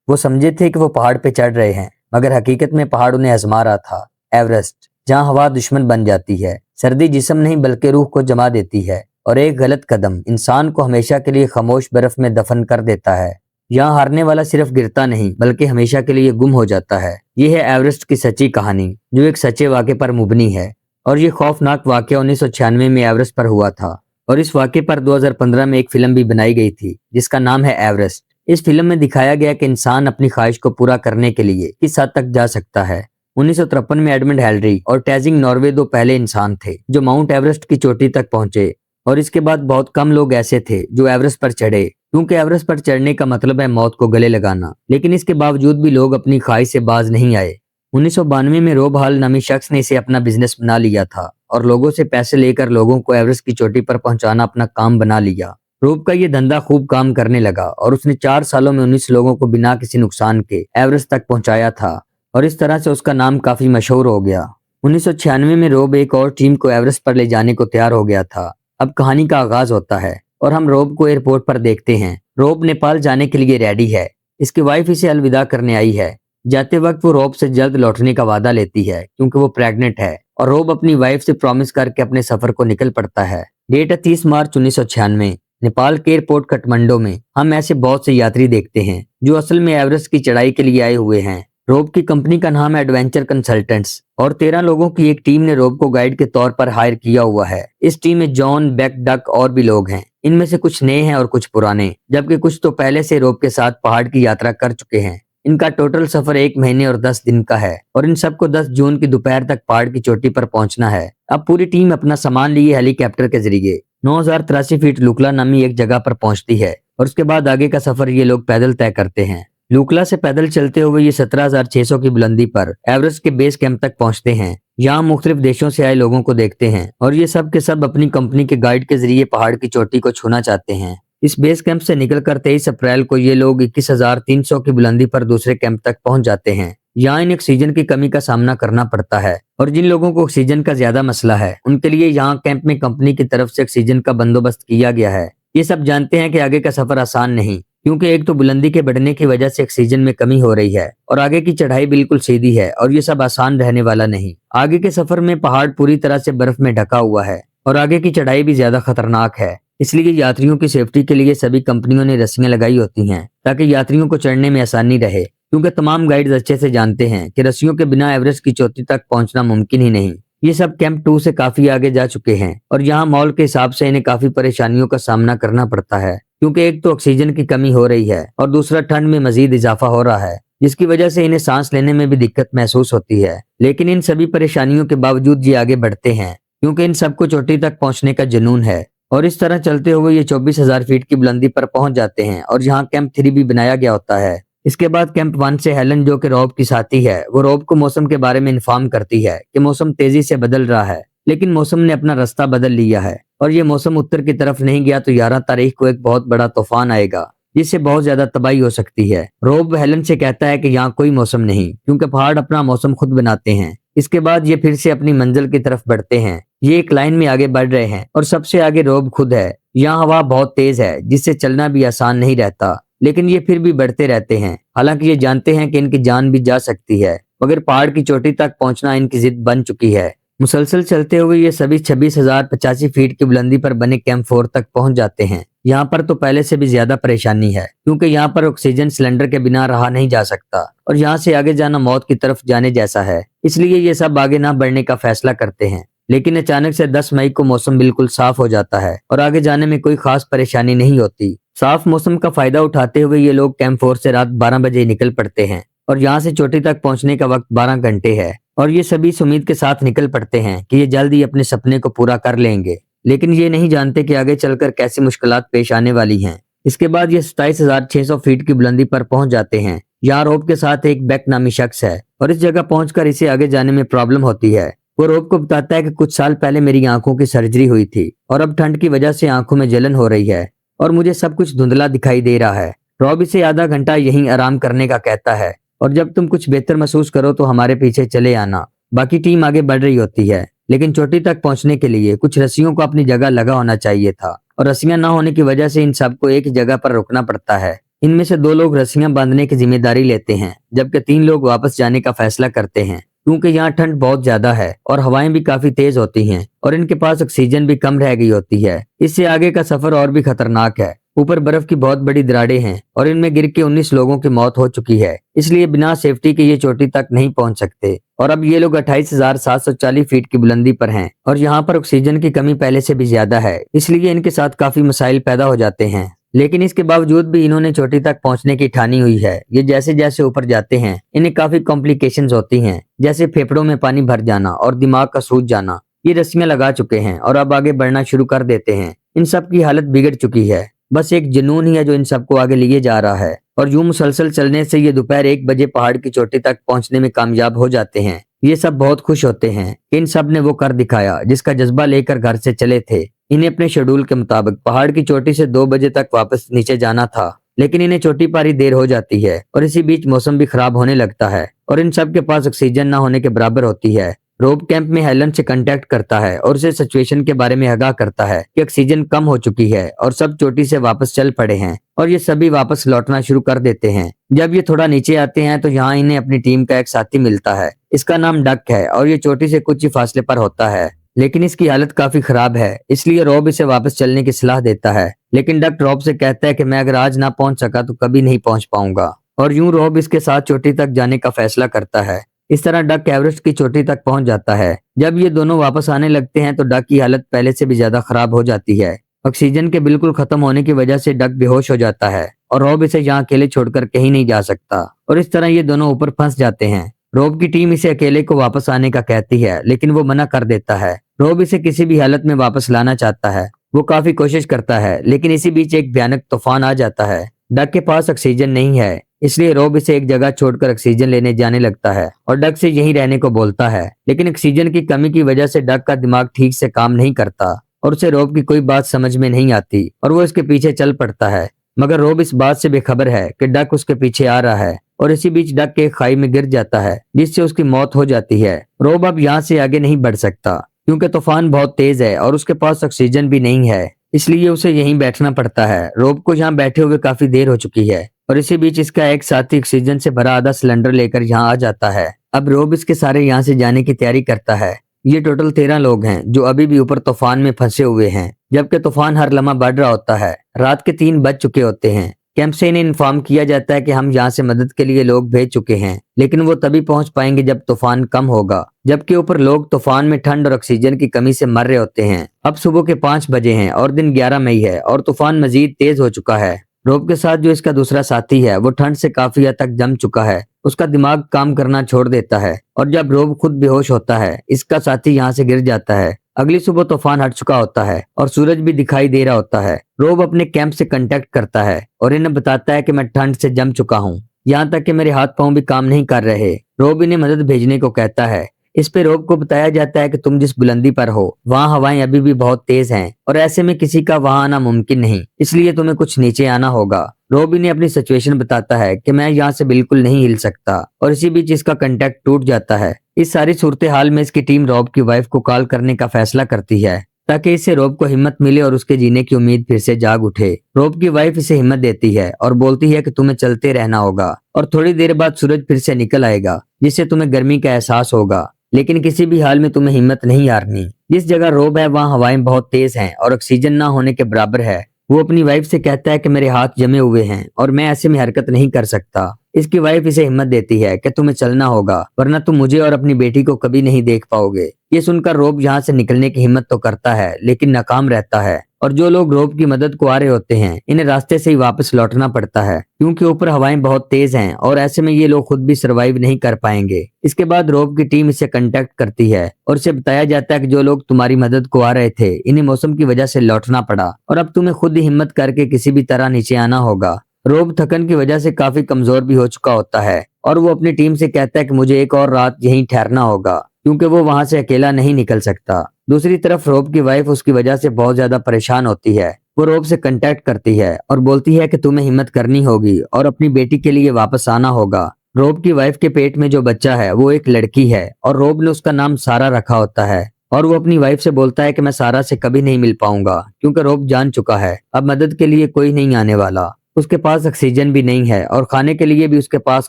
वो समझे थे कि वो पहाड़ पे चढ़ रहे हैं, मगर हकीकत में पहाड़ उन्हें आजमा रहा था। एवरेस्ट, जहाँ हवा दुश्मन बन जाती है, सर्दी जिस्म नहीं बल्कि रूह को जमा देती है, और एक गलत कदम इंसान को हमेशा के लिए खामोश बर्फ में दफन कर देता है। यहाँ हारने वाला सिर्फ गिरता नहीं बल्कि हमेशा के लिए गुम हो जाता है। ये है एवरेस्ट की सच्ची कहानी, जो एक सच्चे वाक़े पर मुबनी है। और ये खौफनाक वाक़या 1996 में एवरेस्ट पर हुआ था। और इस वाक़े पर 2015 में एक फिल्म भी बनाई गई थी जिसका नाम है एवरेस्ट। इस फिल्म में दिखाया गया कि इंसान अपनी ख्वाहिश को पूरा करने के लिए किस हद तक जा सकता है। 1953 में एडमंड हेलरी और टैजिंग नॉर्वे दो पहले इंसान थे जो माउंट एवरेस्ट की चोटी तक पहुंचे। और इसके बाद बहुत कम लोग ऐसे थे जो एवरेस्ट पर चढ़े, क्योंकि एवरेस्ट पर चढ़ने का मतलब है मौत को गले लगाना। लेकिन इसके बावजूद भी लोग अपनी ख्वाहिश से बाज नहीं आए। 1992 में रोब हॉल नामी शख्स ने इसे अपना बिजनेस बना लिया था और लोगों से पैसे लेकर लोगों को एवरेस्ट की चोटी पर पहुंचाना अपना काम बना लिया। रोब का ये धंधा खूब काम करने लगा और उसने 4 सालों में 19 लोगों को बिना किसी नुकसान के एवरेस्ट तक पहुंचाया था। और इस तरह से उसका नाम काफी मशहूर हो गया। 1996 में रोब एक और टीम को एवरेस्ट पर ले जाने को तैयार हो गया था। अब कहानी का आगाज होता है और हम रोब को एयरपोर्ट पर देखते हैं। रोब नेपाल जाने के लिए रेडी है। इसकी वाइफ इसे अलविदा करने आई है। जाते वक्त वो रोब से जल्द लौटने का वादा लेती है क्योंकि वो प्रेग्नेंट है, और रोब अपनी वाइफ से प्रॉमिस करके अपने सफर को निकल पड़ता है। डेट है 30 मार्च 1996। नेपाल के एयरपोर्ट काठमांडू में हम ऐसे बहुत से यात्री देखते हैं जो असल में एवरेस्ट की चढ़ाई के लिए आए हुए हैं। रोब की कंपनी का नाम है एडवेंचर कंसल्टेंट्स और 13 लोगों की एक टीम ने रोब को गाइड के तौर पर हायर किया हुआ है। इस टीम में जॉन, बेक, डक और भी लोग हैं। इनमें से कुछ नए हैं और कुछ पुराने, जबकि कुछ तो पहले से रोब के साथ पहाड़ की यात्रा कर चुके हैं। इनका टोटल सफर 1 महीने और 10 दिन का है और इन सबको 10 जून की दोपहर तक पहाड़ की चोटी पर पहुंचना है। अब पूरी टीम अपना सामान लिए हेलीकॉप्टर के जरिए 9083 फीट लुकला नामी एक जगह पर पहुंचती है और उसके बाद आगे का सफर ये लोग पैदल तय करते हैं। लुकला से पैदल चलते हुए ये 17,600 की बुलंदी पर एवरेस्ट के बेस कैंप तक पहुंचते हैं। यहाँ मुख्तलिफ देशों से आए लोगों को देखते हैं और ये सब के सब अपनी कंपनी के गाइड के जरिए पहाड़ की चोटी को छूना चाहते हैं। इस बेस कैंप से निकलकर 23 अप्रैल को ये लोग 21,300 की बुलंदी पर दूसरे कैंप तक पहुंच जाते हैं। यहाँ इन ऑक्सीजन की कमी का सामना करना पड़ता है और जिन लोगों को ऑक्सीजन का ज्यादा मसला है उनके लिए यहाँ कैंप में कंपनी की तरफ से ऑक्सीजन का बंदोबस्त किया गया है। ये सब जानते हैं कि आगे का सफर आसान नहीं, क्योंकि एक तो बुलंदी के बढ़ने की वजह से ऑक्सीजन में कमी हो रही है और आगे की चढ़ाई बिल्कुल सीधी है और ये सब आसान रहने वाला नहीं। आगे के सफर में पहाड़ पूरी तरह से बर्फ में ढका हुआ है और आगे की चढ़ाई भी ज्यादा खतरनाक है। इसलिए यात्रियों की सेफ्टी के लिए सभी कंपनियों ने रस्सियां लगाई होती हैं ताकि यात्रियों को चढ़ने में आसानी रहे, क्योंकि तमाम गाइड्स अच्छे से जानते हैं कि रस्सियों के बिना एवरेस्ट की चोटी तक पहुंचना मुमकिन ही नहीं। ये सब कैंप 2 से काफी आगे जा चुके हैं और यहाँ मॉल के हिसाब से इन्हें काफी परेशानियों का सामना करना पड़ता है, क्योंकि एक तो ऑक्सीजन की कमी हो रही है और दूसरा ठंड में मजीद इजाफा हो रहा है, जिसकी वजह से इन्हें सांस लेने में भी दिक्कत महसूस होती है। लेकिन इन सभी परेशानियों के बावजूद ये आगे बढ़ते हैं, क्योंकि इन सबको चोटी तक पहुंचने का जुनून है। और इस तरह चलते हुए ये 24,000 फीट की बुलंदी पर पहुंच जाते हैं और यहाँ कैंप 3 भी बनाया गया होता है। इसके बाद कैंप 1 से हेलन, जो कि रोब की साथी है, वो रोब को मौसम के बारे में इन्फॉर्म करती है कि मौसम तेजी से बदल रहा है, लेकिन मौसम ने अपना रास्ता बदल लिया है और ये मौसम उत्तर की तरफ नहीं गया तो 11 तारीख को एक बहुत बड़ा तूफान आएगा जिससे बहुत ज्यादा तबाही हो सकती है। रोब हेलन से कहता है कि यहाँ कोई मौसम नहीं, क्योंकि पहाड़ अपना मौसम खुद बनाते हैं। इसके बाद ये फिर से अपनी मंजिल की तरफ बढ़ते हैं। ये एक लाइन में आगे बढ़ रहे हैं और सबसे आगे रोब खुद है। यहाँ हवा बहुत तेज है जिससे चलना भी आसान नहीं रहता, लेकिन ये फिर भी बढ़ते रहते हैं। हालांकि ये जानते हैं कि इनकी जान भी जा सकती है, मगर पहाड़ की चोटी तक पहुंचना इनकी जिद बन चुकी है। मुसलसल चलते हुए ये सभी 26,085 फीट की बुलंदी पर बने कैंप 4 तक पहुंच जाते हैं। यहाँ पर तो पहले से भी ज्यादा परेशानी है, क्योंकि यहाँ पर ऑक्सीजन सिलेंडर के बिना रहा नहीं जा सकता और यहाँ से आगे जाना मौत की तरफ जाने जैसा है। इसलिए ये सब आगे ना बढ़ने का फैसला करते हैं। लेकिन अचानक से 10 मई को मौसम बिल्कुल साफ हो जाता है और आगे जाने में कोई खास परेशानी नहीं होती। साफ मौसम का फायदा उठाते हुए ये लोग कैंप 4 से रात 12 बजे निकल पड़ते हैं और यहाँ से चोटी तक पहुंचने का वक्त 12 घंटे है। और ये सभी इस उम्मीद के साथ निकल पड़ते हैं कि ये जल्द ही अपने सपने को पूरा कर लेंगे, लेकिन ये नहीं जानते कि आगे चलकर कैसी मुश्किलात पेश आने वाली हैं। इसके बाद ये 27,600 फीट की बुलंदी पर पहुंच जाते हैं। यहाँ रोब के साथ एक बेक नामी शख्स है और इस जगह पहुंचकर इसे आगे जाने में प्रॉब्लम होती है। वो रोब को बताता है कि कुछ साल पहले मेरी आंखों की सर्जरी हुई थी और अब ठंड की वजह से आंखों में जलन हो रही है और मुझे सब कुछ धुंधला दिखाई दे रहा है। रोब इसे आधा घंटा यहीं आराम करने का कहता है और जब तुम कुछ बेहतर महसूस करो तो हमारे पीछे चले आना। बाकी टीम आगे बढ़ रही होती है, लेकिन चोटी तक पहुंचने के लिए कुछ रस्सियों को अपनी जगह लगा होना चाहिए था और रस्सियां ना होने की वजह से इन सबको एक जगह पर रुकना पड़ता है। इनमें से 2 लोग रस्सियां बांधने की जिम्मेदारी लेते हैं, जबकि 3 लोग वापस जाने का फैसला करते हैं, क्योंकि यहाँ ठंड बहुत ज्यादा है और हवाएं भी काफी तेज होती हैं और इनके पास ऑक्सीजन भी कम रह गई होती है। इससे आगे का सफर और भी खतरनाक है। ऊपर बर्फ की बहुत बड़ी दरारें हैं और इनमें गिर के 19 लोगों की मौत हो चुकी है, इसलिए बिना सेफ्टी के ये चोटी तक नहीं पहुंच सकते। और अब ये लोग 28,740 फीट की बुलंदी पर हैं और यहाँ पर ऑक्सीजन की कमी पहले से भी ज्यादा है, इसलिए इनके साथ काफी मसाइल पैदा हो जाते हैं। लेकिन इसके बावजूद भी इन्होंने चोटी तक पहुंचने की ठानी हुई है। ये जैसे जैसे ऊपर जाते हैं इन्हें काफी कॉम्प्लिकेशंस होती हैं, जैसे फेफड़ों में पानी भर जाना और दिमाग का सूज जाना। ये रस्सियां लगा चुके हैं और अब आगे बढ़ना शुरू कर देते हैं। इन सब की हालत बिगड़ चुकी है, बस एक जुनून ही है जो इन सबको आगे लिए जा रहा है। और यूं मुसलसल चलने से ये दोपहर 1 बजे पहाड़ की चोटी तक पहुंचने में कामयाब हो जाते हैं। ये सब बहुत खुश होते हैं। इन सब ने वो कर दिखाया जिसका जज्बा लेकर घर से चले थे। इन्हें अपने शेड्यूल के मुताबिक पहाड़ की चोटी से 2 बजे तक वापस नीचे जाना था, लेकिन इन्हें चोटी पर ही देर हो जाती है और इसी बीच मौसम भी खराब होने लगता है और इन सब के पास ऑक्सीजन न होने के बराबर होती है। रोब कैंप में हेलन से कांटेक्ट करता है और उसे सिचुएशन के बारे में आगाह करता है कि ऑक्सीजन कम हो चुकी है और सब चोटी से वापस चल पड़े हैं और ये सभी वापस लौटना शुरू कर देते हैं। जब ये थोड़ा नीचे आते हैं तो यहाँ इन्हें अपनी टीम का एक साथी मिलता है। इसका नाम डक है और ये चोटी से कुछ ही फासले पर होता है, लेकिन इसकी हालत काफी खराब है, इसलिए रॉब इसे वापस चलने की सलाह देता है। लेकिन डक रॉब से कहता है कि मैं अगर आज ना पहुंच सका तो कभी नहीं पहुंच पाऊंगा। और यूं रॉब इसके साथ चोटी तक जाने का फैसला करता है। इस तरह डक एवरेस्ट की चोटी तक पहुंच जाता है। जब ये दोनों वापस आने लगते हैं तो डक की हालत पहले से भी ज्यादा खराब हो जाती है। ऑक्सीजन के बिल्कुल खत्म होने की वजह से डक बेहोश हो जाता है और रॉब इसे यहाँ अकेले छोड़कर कहीं नहीं जा सकता और इस तरह ये दोनों ऊपर फंस जाते हैं। रॉब की टीम इसे अकेले को वापस आने का कहती है, लेकिन वो मना कर देता है। रॉब इसे किसी भी हालत में वापस लाना चाहता है। वो काफी कोशिश करता है, लेकिन इसी बीच एक भयानक तूफान आ जाता है। डक के पास ऑक्सीजन नहीं है, इसलिए रॉब इसे एक जगह छोड़कर ऑक्सीजन लेने जाने लगता है और डक से यहीं रहने को बोलता है। लेकिन ऑक्सीजन की कमी की वजह से डक का दिमाग ठीक से काम नहीं करता और उसे रॉब की कोई बात समझ में नहीं आती और वो इसके पीछे चल पड़ता है। मगर रॉब इस बात से बेखबर है कि डक उसके पीछे आ रहा है और इसी बीच डक के खाई में गिर जाता है, जिससे उसकी मौत हो जाती है। रॉब अब यहाँ से आगे नहीं बढ़ सकता क्योंकि तूफान बहुत तेज है और उसके पास ऑक्सीजन भी नहीं है, इसलिए उसे यहीं बैठना पड़ता है। रॉब को यहाँ बैठे हुए काफी देर हो चुकी है और इसी बीच इसका एक साथी ऑक्सीजन से भरा आधा सिलेंडर लेकर यहाँ आ जाता है। अब रॉब इसके सारे यहाँ से जाने की तैयारी करता है। ये टोटल 13 लोग हैं जो अभी भी ऊपर तूफान में फंसे हुए हैं, जबकि तूफान हर लम्हा बढ़ रहा होता है। रात के 3 बज चुके होते हैं। कैंप से इन्हें इन्फॉर्म किया जाता है कि हम यहाँ से मदद के लिए लोग भेज चुके हैं, लेकिन वो तभी पहुंच पाएंगे जब तूफान कम होगा। जबकि ऊपर लोग तूफान में ठंड और ऑक्सीजन की कमी से मर रहे होते हैं। अब सुबह के 5 बजे हैं और दिन 11 मई है और तूफान मजीद तेज हो चुका है। रॉब के साथ जो इसका दूसरा साथी है वो ठंड से काफी हद तक जम चुका है। उसका दिमाग काम करना छोड़ देता है और जब रॉब खुद बेहोश होता है, इसका साथी यहाँ से गिर जाता है। अगली सुबह तूफान हट चुका होता है और सूरज भी दिखाई दे रहा होता है। रॉब अपने कैंप से कांटेक्ट करता है और इन्हें बताता है कि मैं ठंड से जम चुका हूँ, यहाँ तक कि मेरे हाथ पांव भी काम नहीं कर रहे। रॉब इन्हें मदद भेजने को कहता है। इस पे रॉब को बताया जाता है कि तुम जिस बुलंदी पर हो वहाँ हवाएं अभी भी बहुत तेज हैं और ऐसे में किसी का वहाँ आना मुमकिन नहीं, इसलिए तुम्हें कुछ नीचे आना होगा। रॉब इन्हें अपनी सिचुएशन बताता है कि मैं यहाँ से बिल्कुल नहीं हिल सकता और इसी बीच इसका कांटेक्ट टूट जाता है। इस सारी सूरत हाल में इसकी टीम रॉब की वाइफ को कॉल करने का फैसला करती है ताकि इससे रॉब को हिम्मत मिले और उसके जीने की उम्मीद फिर से जाग उठे। रॉब की वाइफ इसे हिम्मत देती है और बोलती है कि तुम्हें चलते रहना होगा और थोड़ी देर बाद सूरज फिर से निकल आएगा, जिससे तुम्हें गर्मी का एहसास होगा, लेकिन किसी भी हाल में तुम्हें हिम्मत नहीं हारनी। जिस जगह रॉब है वहाँ हवाएं बहुत तेज हैं और ऑक्सीजन ना होने के बराबर है। वो अपनी वाइफ से कहता है कि मेरे हाथ जमे हुए हैं और मैं ऐसे में हरकत नहीं कर सकता। इसकी वाइफ इसे हिम्मत देती है कि तुम्हें चलना होगा, वरना तुम मुझे और अपनी बेटी को कभी नहीं देख पाओगे। ये सुनकर रॉब यहाँ से निकलने की हिम्मत तो करता है, लेकिन नाकाम रहता है और जो लोग रॉब की मदद को आ रहे होते हैं इन्हें रास्ते से ही वापस लौटना पड़ता है, क्योंकि ऊपर हवाएं बहुत तेज हैं और ऐसे में ये लोग खुद भी सरवाइव नहीं कर पाएंगे। इसके बाद रॉब की टीम इसे कांटेक्ट करती है और इसे बताया जाता है कि जो लोग तुम्हारी मदद को आ रहे थे इन्हें मौसम की वजह से लौटना पड़ा और अब तुम्हें खुद ही हिम्मत करके किसी भी तरह नीचे आना होगा। रॉब थकन की वजह से काफी कमजोर भी हो चुका होता है और वो अपनी टीम से कहता है कि मुझे एक और रात यहीं ठहरना होगा, क्योंकि वो वहां से अकेला नहीं निकल सकता। दूसरी तरफ रॉब की वाइफ उसकी वजह से बहुत ज्यादा परेशान होती है। वो रॉब से कांटेक्ट करती है और बोलती है कि तुम्हें हिम्मत करनी होगी और अपनी बेटी के लिए वापस आना होगा। रॉब की वाइफ के पेट में जो बच्चा है वो एक लड़की है और रॉब ने उसका नाम सारा रखा होता है और वो अपनी वाइफ से बोलता है कि मैं सारा से कभी नहीं मिल पाऊंगा, क्योंकि रॉब जान चुका है अब मदद के लिए कोई नहीं आने वाला। उसके पास ऑक्सीजन भी नहीं है और खाने के लिए भी उसके पास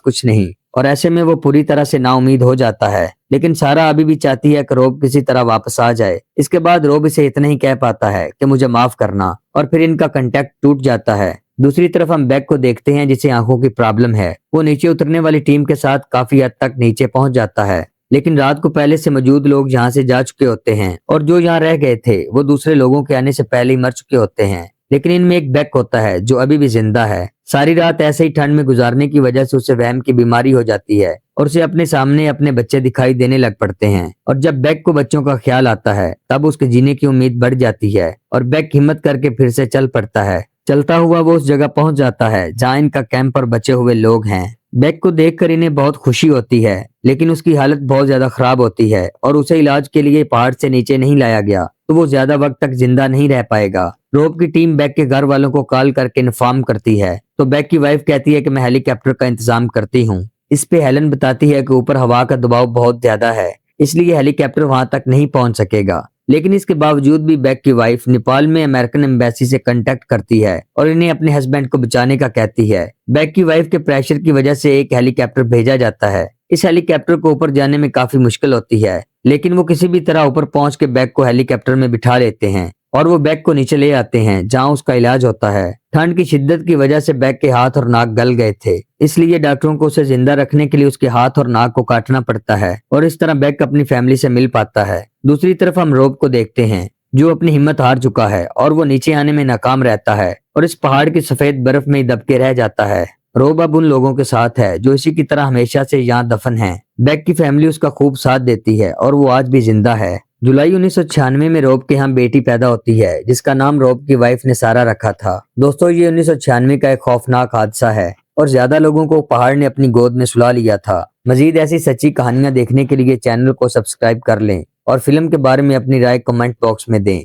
कुछ नहीं, और ऐसे में वो पूरी तरह से नाउम्मीद हो जाता है। लेकिन सारा अभी भी चाहती है कि रोब किसी तरह वापस आ जाए। इसके बाद रोब इसे इतना ही कह पाता है कि मुझे माफ करना, और फिर इनका कांटेक्ट टूट जाता है। दूसरी तरफ हम बैक को देखते हैं जिसे आंखों की प्रॉब्लम है। वो नीचे उतरने वाली टीम के साथ काफी हद तक नीचे पहुंच जाता है, लेकिन रात को पहले से मौजूद लोग यहाँ से जा चुके होते हैं और जो यहाँ रह गए थे वो दूसरे लोगों के आने से पहले ही मर चुके होते हैं। लेकिन इनमें एक बैक होता है जो अभी भी जिंदा है। सारी रात ऐसे ही ठंड में गुजारने की वजह से उसे वहम की बीमारी हो जाती है और उसे अपने सामने अपने बच्चे दिखाई देने लग पड़ते हैं। और जब बैक को बच्चों का ख्याल आता है तब उसके जीने की उम्मीद बढ़ जाती है और बैक हिम्मत करके फिर से चल पड़ता है। चलता हुआ वो उस जगह पहुंच जाता है जहाँ इनका कैंप और बचे हुए लोग हैं। बैक को देखकर इन्हें बहुत खुशी होती है, लेकिन उसकी हालत बहुत ज्यादा खराब होती है और उसे इलाज के लिए पहाड़ से नीचे नहीं लाया गया तो वो ज्यादा वक्त तक जिंदा नहीं रह पाएगा। रोब की टीम बैक के घर वालों को कॉल करके इन्फॉर्म करती है तो बैक की वाइफ कहती है कि मैं हेलीकॉप्टर का इंतजाम करती हूँ। इस पे हेलन बताती है कि ऊपर हवा का दबाव बहुत ज्यादा है, इसलिए हेलीकॉप्टर वहां तक नहीं पहुंच सकेगा। लेकिन इसके बावजूद भी बैक की वाइफ नेपाल में अमेरिकन एम्बेसी से कांटेक्ट करती है और इन्हें अपने हस्बैंड को बचाने का कहती है। बैक की वाइफ के प्रेशर की वजह से एक हेलीकॉप्टर भेजा जाता है। इस हेलीकॉप्टर को ऊपर जाने में काफी मुश्किल होती है, लेकिन वो किसी भी तरह ऊपर पहुंच के बैक को हेलीकॉप्टर में बिठा लेते हैं और वो बैक को नीचे ले आते हैं जहां उसका इलाज होता है। ठंड की शिद्दत की वजह से बैक के हाथ और नाक गल गए थे, इसलिए डॉक्टरों को उसे जिंदा रखने के लिए उसके हाथ और नाक को काटना पड़ता है और इस तरह बैक अपनी फैमिली से मिल पाता है। दूसरी तरफ हम रोब को देखते हैं जो अपनी हिम्मत हार चुका है और वो नीचे आने में नाकाम रहता है और इस पहाड़ की सफेद बर्फ में ही दबके रह जाता है। रोब अब उन लोगों के साथ है जो इसी की तरह हमेशा से यहाँ दफन है। बैक की फैमिली उसका खूब साथ देती है और वो आज भी जिंदा है। जुलाई 1996 में रोब के यहाँ बेटी पैदा होती है जिसका नाम रोब की वाइफ ने सारा रखा था। दोस्तों, ये 1996 का एक खौफनाक हादसा है और ज्यादा लोगों को पहाड़ ने अपनी गोद में सुला लिया था। मजीद ऐसी सच्ची कहानियां देखने के लिए चैनल को सब्सक्राइब कर लें और फिल्म के बारे में अपनी राय कमेंट बॉक्स में दें।